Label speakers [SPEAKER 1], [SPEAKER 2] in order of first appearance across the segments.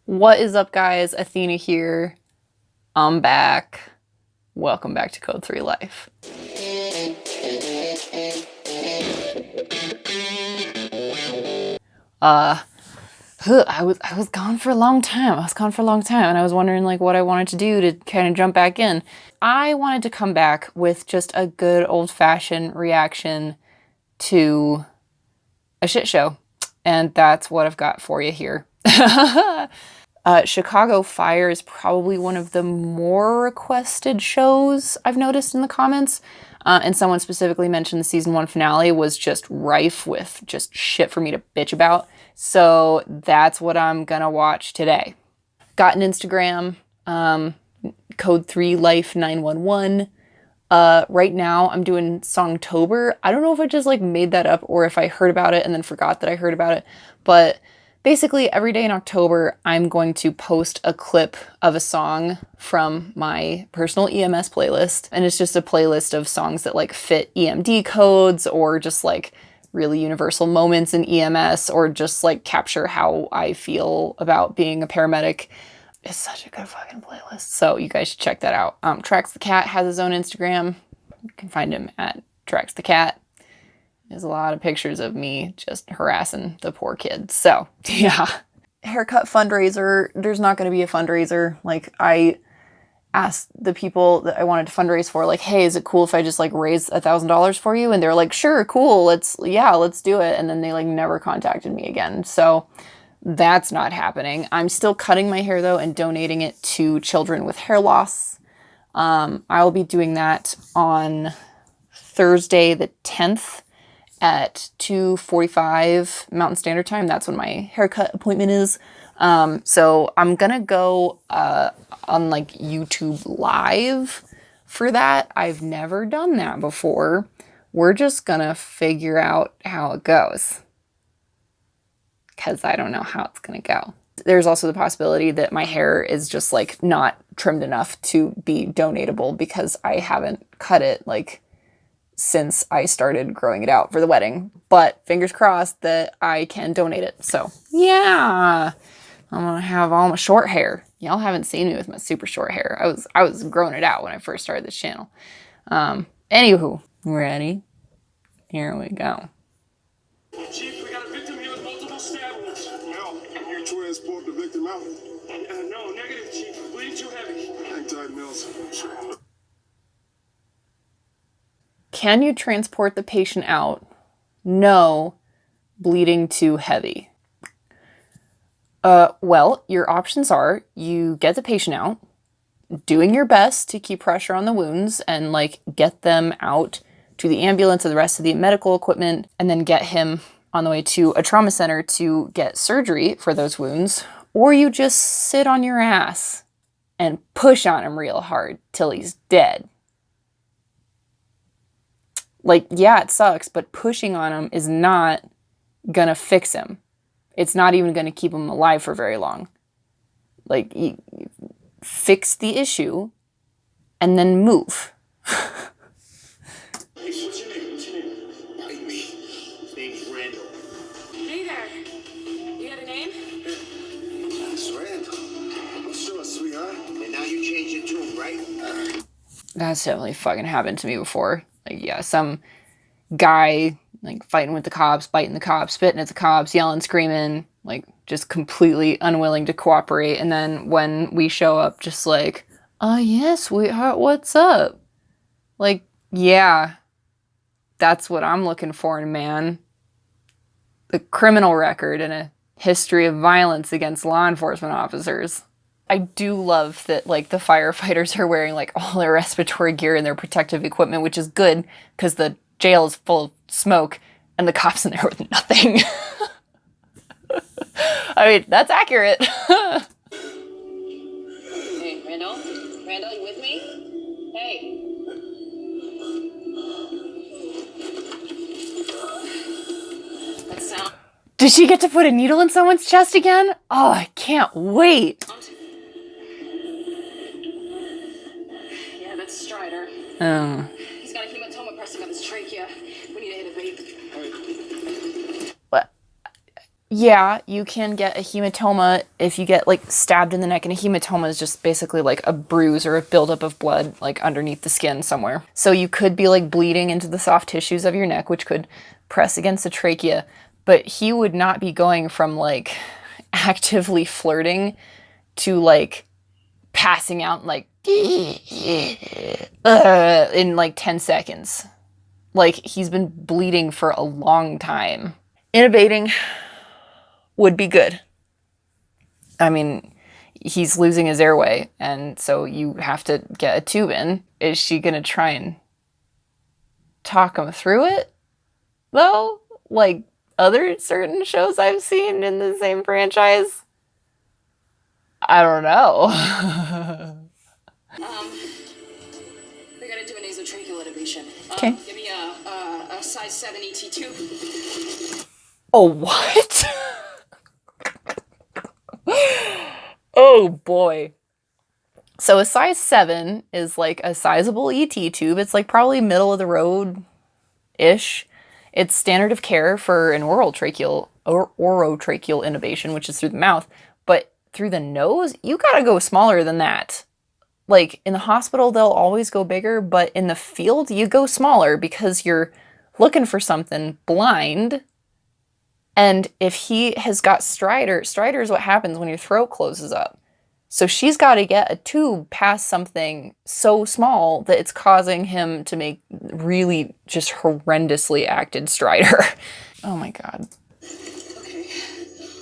[SPEAKER 1] What is up, guys? Athena here. I'm back. Welcome back to Code 3 Life. I was gone for a long time. And I was wondering like what I wanted to do to kind of jump back in. I wanted to come back with just a good old-fashioned reaction to a shit show. And that's what I've got for you here. Chicago Fire is probably one of the more requested shows I've noticed in the comments. And someone specifically mentioned the season 1 finale was just rife with just shit for me to bitch about. So that's what I'm gonna watch today. Got an Instagram, Code 3 Life 911. Right now I'm doing Songtober. I don't know if I just like made that up or if I heard about it and then forgot that I heard about it, but basically every day in October I'm going to post a clip of a song from my personal EMS playlist, and it's just a playlist of songs that like fit EMD codes or just like really universal moments in EMS or just like capture how I feel about being a paramedic. It's such a good fucking playlist. So you guys should check that out. Trax the Cat has his own Instagram. You can find him at Trax the Cat. There's a lot of pictures of me just harassing the poor kids. So yeah. Haircut fundraiser. There's not going to be a fundraiser. Like I asked the people that I wanted to fundraise for, like, hey, is it cool if I just like raise $1,000 for you? And they're like, sure, cool. Let's do it. And then they like never contacted me again. So that's not happening. I'm still cutting my hair though and donating it to children with hair loss. I'll be doing that on Thursday the 10th at 2:45 Mountain Standard Time. That's when my haircut appointment is. So I'm gonna go on like YouTube Live for that. I've never done that before. We're just gonna figure out how it goes, because I don't know how it's gonna go. There's also the possibility that my hair is just like not trimmed enough to be donatable because I haven't cut it like since I started growing it out for the wedding. But fingers crossed that I can donate it. So yeah, I'm gonna have all my short hair. Y'all haven't seen me with my super short hair. I was growing it out when I first started this channel. Anywho, ready? Here we go.
[SPEAKER 2] Chief, we got a victim here with multiple stab wounds. No, can you transport the victim out? No, negative, Chief. Bleeding too heavy. Hang tight, Mills.
[SPEAKER 1] Can you transport the patient out? No, bleeding too heavy. Well, your options are you get the patient out, doing your best to keep pressure on the wounds and like get them out to the ambulance and the rest of the medical equipment, and then get him on the way to a trauma center to get surgery for those wounds, or you just sit on your ass and push on him real hard till he's dead. Like, yeah, it sucks, but pushing on him is not gonna fix him. It's not even gonna keep him alive for very long. Like, you fix the issue and then move.
[SPEAKER 2] What's your name? What's your name? Bite me. His name's Randall.
[SPEAKER 3] Hey there. You got a name?
[SPEAKER 2] That's Randall. Sure, sweetheart. And now you change your tune, right?
[SPEAKER 1] That's definitely fucking happened to me before. Like, yeah, some guy like fighting with the cops, biting the cops, spitting at the cops, yelling, screaming, like just completely unwilling to cooperate. And then when we show up, just like, oh yeah, sweetheart, what's up? Like, yeah, that's what I'm looking for in a man. The criminal record and a history of violence against law enforcement officers. I do love that like the firefighters are wearing like all their respiratory gear and their protective equipment, which is good because the jail is full of smoke and the cops in there with nothing. I mean, that's accurate.
[SPEAKER 3] Hey, Randall? Randall, you with me? Hey. That sound.
[SPEAKER 1] Did she get to put a needle in someone's chest again? Oh, I can't wait.
[SPEAKER 3] Yeah, that's Strider.
[SPEAKER 1] Oh.
[SPEAKER 3] He's got a hematoma pressing on his trachea. We need to intubate.
[SPEAKER 1] What? Yeah, you can get a hematoma if you get like stabbed in the neck, and a hematoma is just basically like a bruise or a buildup of blood like underneath the skin somewhere. So you could be like bleeding into the soft tissues of your neck, which could press against the trachea, but he would not be going from like actively flirting to like passing out like in like 10 seconds. Like he's been bleeding for a long time. Intubating would be good. I mean, he's losing his airway, and so you have to get a tube in. Is she gonna try and talk him through it, though? Like other certain shows I've seen in the same franchise? I don't know.
[SPEAKER 3] We gotta do a nasotracheal intubation.
[SPEAKER 1] Okay.
[SPEAKER 3] Give me a size 7 ET tube.
[SPEAKER 1] Oh, what? Oh boy. So a size 7 is like a sizable ET tube. It's like probably middle of the road-ish. It's standard of care for an orotracheal intubation, which is through the mouth. But through the nose, you gotta go smaller than that. Like in the hospital, they'll always go bigger, but in the field, you go smaller because you're looking for something blind. And if he has got stridor is what happens when your throat closes up. So she's got to get a tube past something so small that it's causing him to make really just horrendously acted stridor. Oh my God.
[SPEAKER 3] Okay.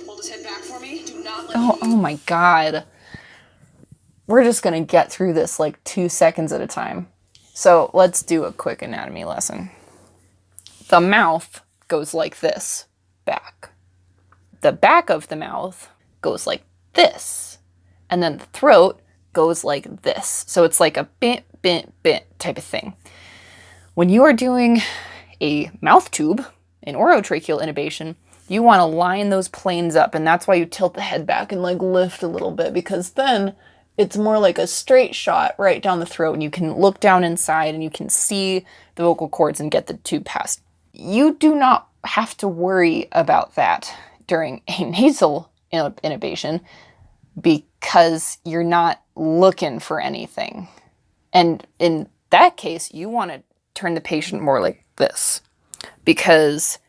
[SPEAKER 3] Hold his head back for me. Do not let
[SPEAKER 1] Oh my God. We're just going to get through this like 2 seconds at a time. So let's do a quick anatomy lesson. The mouth goes like this, back. The back of the mouth goes like this. And then the throat goes like this. So it's like a bent type of thing. When you are doing a mouth tube, an orotracheal intubation, you want to line those planes up. And that's why you tilt the head back and like lift a little bit, because then it's more like a straight shot right down the throat, and you can look down inside and you can see the vocal cords and get the tube past. You do not have to worry about that during a nasal intubation because you're not looking for anything. And in that case, you want to turn the patient more like this, because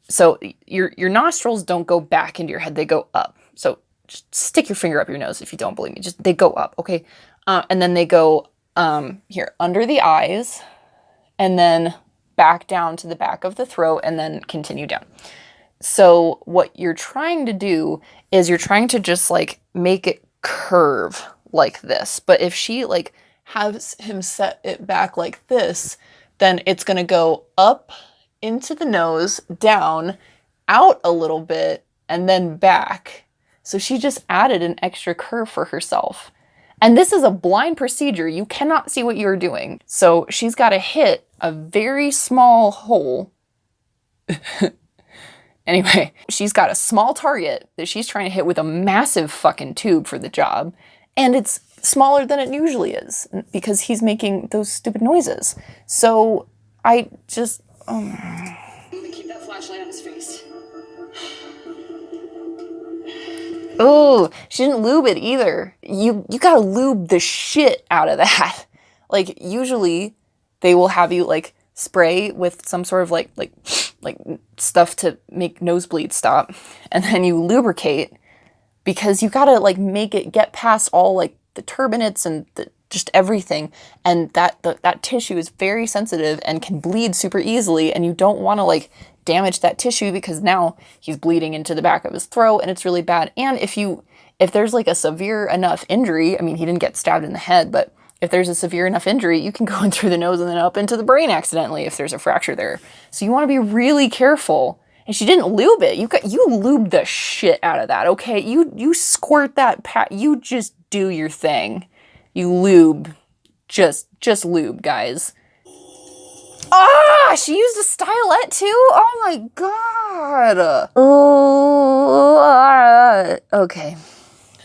[SPEAKER 1] so your nostrils don't go back into your head, they go up. So just stick your finger up your nose if you don't believe me. Just they go up, okay? And then they go here under the eyes, and then back down to the back of the throat, and then continue down. So what you're trying to do is you're trying to just like make it curve like this. But if she like has him set it back like this, then it's going to go up into the nose, down, out a little bit, and then back. So she just added an extra curve for herself. And this is a blind procedure. You cannot see what you're doing. So she's got to hit a very small hole. Anyway, she's got a small target that she's trying to hit with a massive fucking tube for the job. And it's smaller than it usually is because he's making those stupid noises. So I just...
[SPEAKER 3] keep that flashlight on his face.
[SPEAKER 1] Oh, she didn't lube it either. You gotta lube the shit out of that. Like, usually they will have you like spray with some sort of like stuff to make nosebleeds stop, and then you lubricate, because you gotta like make it get past all like the turbinates and just everything, and that tissue is very sensitive and can bleed super easily, and you don't want to like damage that tissue because now he's bleeding into the back of his throat and it's really bad. And if there's like a severe enough injury, I mean, he didn't get stabbed in the head, but if there's a severe enough injury, you can go in through the nose and then up into the brain accidentally if there's a fracture there. So you want to be really careful. And she didn't lube it. You lube the shit out of that, okay? You squirt that you just do your thing. You lube. Just lube, guys. Ah, she used a stylet too? Oh my god. Oh, okay.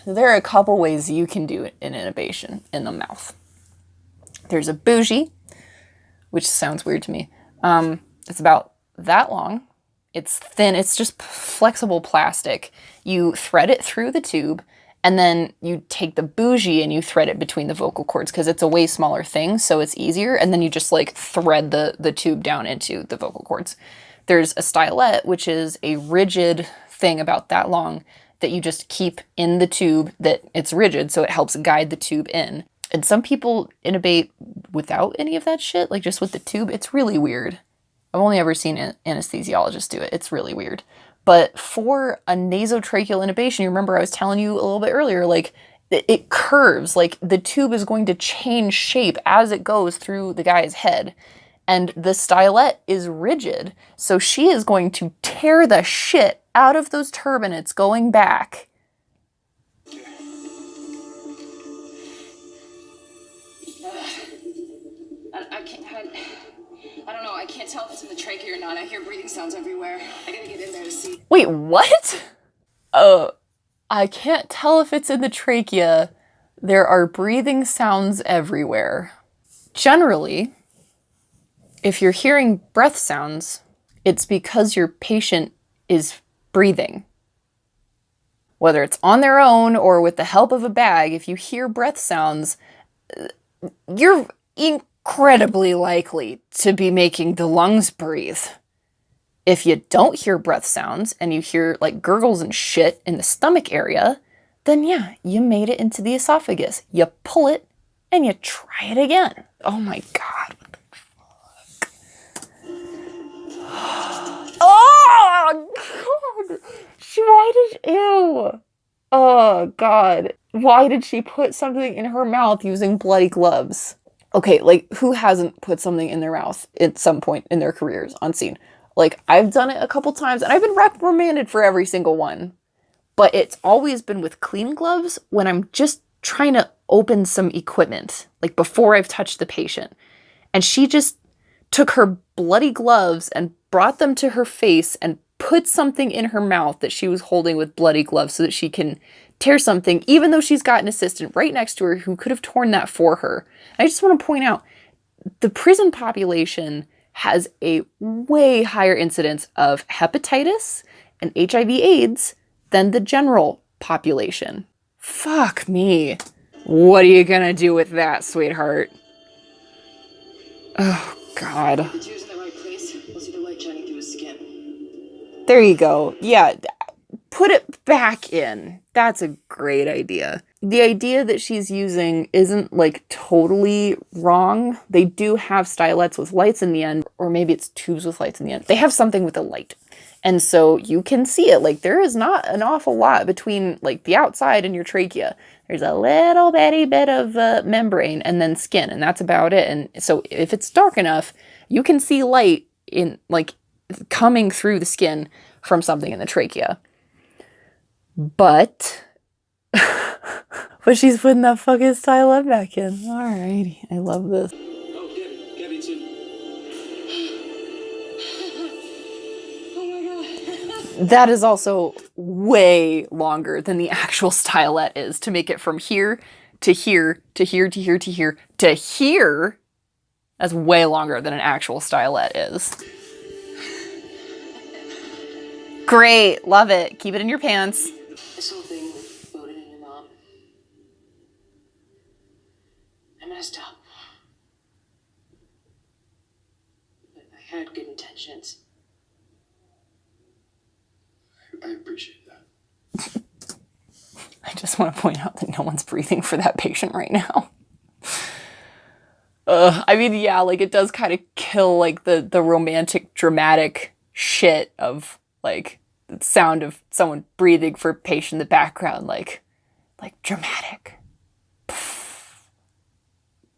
[SPEAKER 1] There are a couple ways you can do an intubation in the mouth. There's a bougie, which sounds weird to me. It's about that long. It's thin, it's just flexible plastic. You thread it through the tube, and then you take the bougie and you thread it between the vocal cords because it's a way smaller thing, so it's easier. And then you just like thread the tube down into the vocal cords. There's a stylet, which is a rigid thing about that long that you just keep in the tube, that it's rigid, so it helps guide the tube in. And some people intubate without any of that shit, like just with the tube. It's really weird. I've only ever seen anesthesiologists do it. It's really weird. But for a nasotracheal intubation, you remember I was telling you a little bit earlier, like it curves, like the tube is going to change shape as it goes through the guy's head. And the stylet is rigid, so she is going to tear the shit out of those turbinates going back.
[SPEAKER 3] I don't know, I can't tell if it's in the trachea or not. I hear breathing sounds everywhere. I gotta get in there to see.
[SPEAKER 1] Wait, what? I can't tell if it's in the trachea. There are breathing sounds everywhere. Generally, if you're hearing breath sounds, it's because your patient is breathing. Whether it's on their own or with the help of a bag, if you hear breath sounds, you're incredibly likely to be making the lungs breathe. If you don't hear breath sounds and you hear like gurgles and shit in the stomach area, then yeah, you made it into the esophagus. You pull it and you try it again. Oh my God. What the fuck? Oh God. Ew. Oh God. Why did she put something in her mouth using bloody gloves? Okay, like who hasn't put something in their mouth at some point in their careers on scene? Like I've done it a couple times and I've been reprimanded for every single one. But it's always been with clean gloves when I'm just trying to open some equipment, like before I've touched the patient. And she just took her bloody gloves and brought them to her face and put something in her mouth that she was holding with bloody gloves so that she can tear something, even though she's got an assistant right next to her who could have torn that for her. And I just want to point out, the prison population has a way higher incidence of hepatitis and HIV/AIDS than the general population. Fuck me. What are you gonna do with that, sweetheart? Oh, God.
[SPEAKER 3] The tear's in the right place. We'll see the light shining through his skin.
[SPEAKER 1] There you go. Yeah, put it back in. That's a great idea. The idea that she's using isn't like totally wrong. They do have stylets with lights in the end, or maybe it's tubes with lights in the end. They have something with a light. And so you can see it. Like there is not an awful lot between like the outside and your trachea. There's a little bitty bit of membrane and then skin, and that's about it. And so if it's dark enough, you can see light in like coming through the skin from something in the trachea. But she's putting that fucking stylet back in. Alrighty, I love this.
[SPEAKER 2] Oh, Gabby too.
[SPEAKER 3] Oh my God.
[SPEAKER 1] That is also way longer than the actual stylet is to make it from here to here to here to here to here to here. That's way longer than an actual stylet is. Great, love it. Keep it in your pants.
[SPEAKER 3] This whole thing with Bowden and your mom. I messed up. But I had good intentions.
[SPEAKER 2] I appreciate that.
[SPEAKER 1] I just want to point out that no one's breathing for that patient right now. I mean, yeah, like it does kind of kill like the romantic, dramatic shit of like the sound of someone breathing for a patient in the background, like dramatic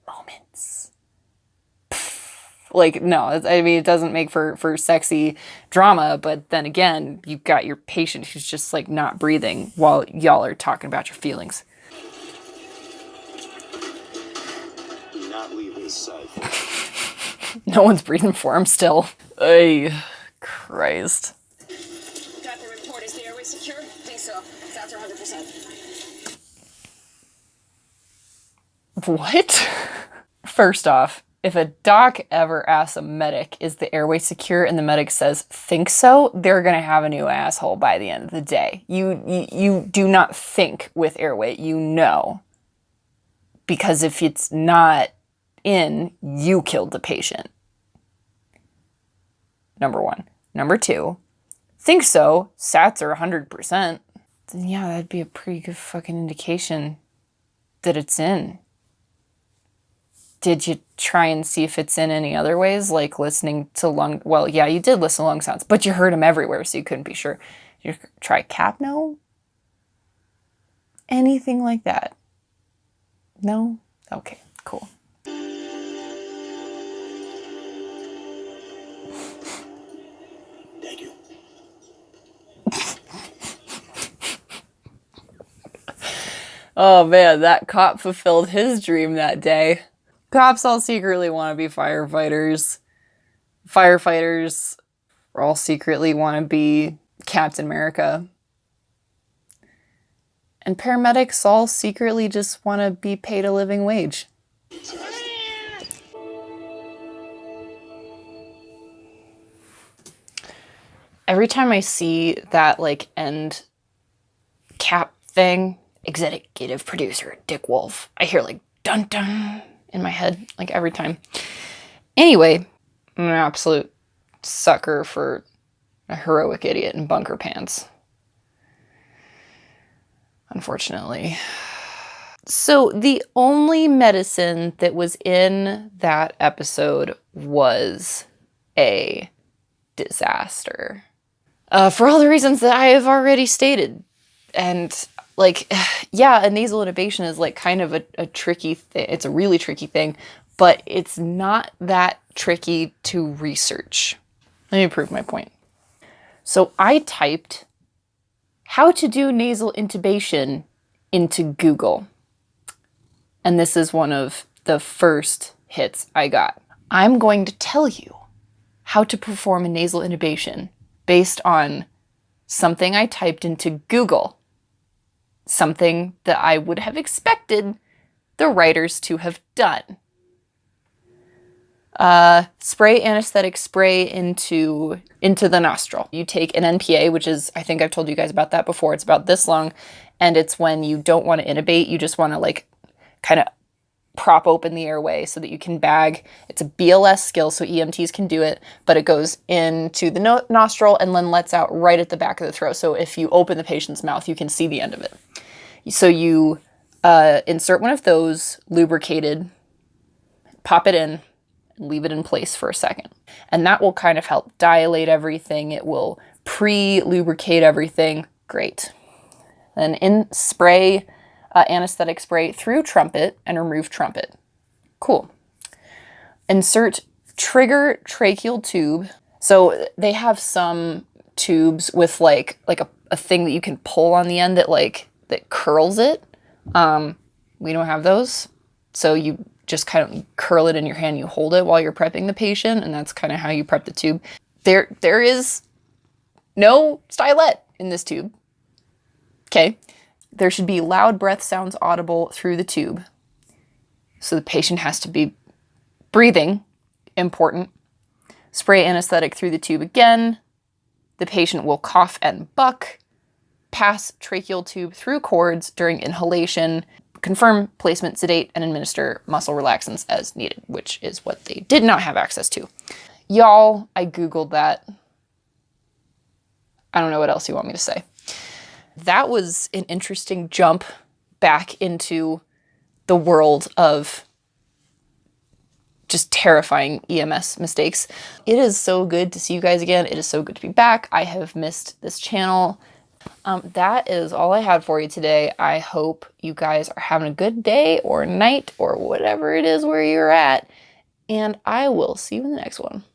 [SPEAKER 1] moments. Like, no, I mean, it doesn't make for sexy drama, but then again, you've got your patient who's just like not breathing while y'all are talking about your feelings.
[SPEAKER 2] Do not leave his side.
[SPEAKER 1] No one's breathing for him still. Ay, Christ.
[SPEAKER 3] Got the report. Is the airway secure? Think so. Sounds are 100%.
[SPEAKER 1] What? First off, If a doc ever asks a medic, is the airway secure, and the medic says, think so, they're gonna have a new asshole by the end of the day. You do not think with airway, you know. Because if it's not in, you killed the patient. Number one. Number two, think so, SATs are 100%. Then yeah, that'd be a pretty good fucking indication that it's in. Did you try and see if it's in any other ways, like listening to lung? Well, yeah, you did listen to lung sounds, but you heard them everywhere, so you couldn't be sure. Did you try capno? Anything like that? No? Okay, cool.
[SPEAKER 2] Thank you.
[SPEAKER 1] Oh man, that cop fulfilled his dream that day. Cops all secretly want to be firefighters. Firefighters all secretly want to be Captain America. And paramedics all secretly just want to be paid a living wage. Every time I see that like end cap thing, executive producer Dick Wolf, I hear like dun dun in my head, like every time. Anyway, I'm an absolute sucker for a heroic idiot in bunker pants. Unfortunately. So the only medicine that was in that episode was a disaster. For all the reasons that I have already stated. And like, yeah, a nasal intubation is like kind of a tricky thing. It's a really tricky thing, but it's not that tricky to research. Let me prove my point. So I typed how to do nasal intubation into Google. And this is one of the first hits I got. I'm going to tell you how to perform a nasal intubation based on something I typed into Google. Something that I would have expected the writers to have done. Spray anesthetic spray into the nostril. You take an NPA, which is, I think I've told you guys about that before. It's about this long, and it's when you don't want to intubate, you just want to like kind of prop open the airway so that you can bag. It's a BLS skill, so EMTs can do it, but it goes into the nostril and then lets out right at the back of the throat. So if you open the patient's mouth, you can see the end of it. So you insert one of those, lubricated, pop it in, and leave it in place for a second. And that will kind of help dilate everything. It will pre-lubricate everything. Great. Then spray anesthetic spray through trumpet and remove trumpet. Cool. Insert trigger tracheal tube. So they have some tubes with like a thing that you can pull on the end that curls it. We don't have those. So you just kind of curl it in your hand, you hold it while you're prepping the patient, and that's kind of how you prep the tube. There is no stylet in this tube. Okay. There should be loud breath sounds audible through the tube. So the patient has to be breathing. Important. Spray anesthetic through the tube again. The patient will cough and buck. Pass tracheal tube through cords during inhalation. Confirm placement, sedate, and administer muscle relaxants as needed, which is what they did not have access to. Y'all, I Googled that. I don't know what else you want me to say. That was an interesting jump back into the world of just terrifying EMS mistakes. It is so good to see you guys again. It is so good to be back. I have missed this channel. That is all I had for you today. I hope you guys are having a good day or night or whatever it is where you're at. And I will see you in the next one.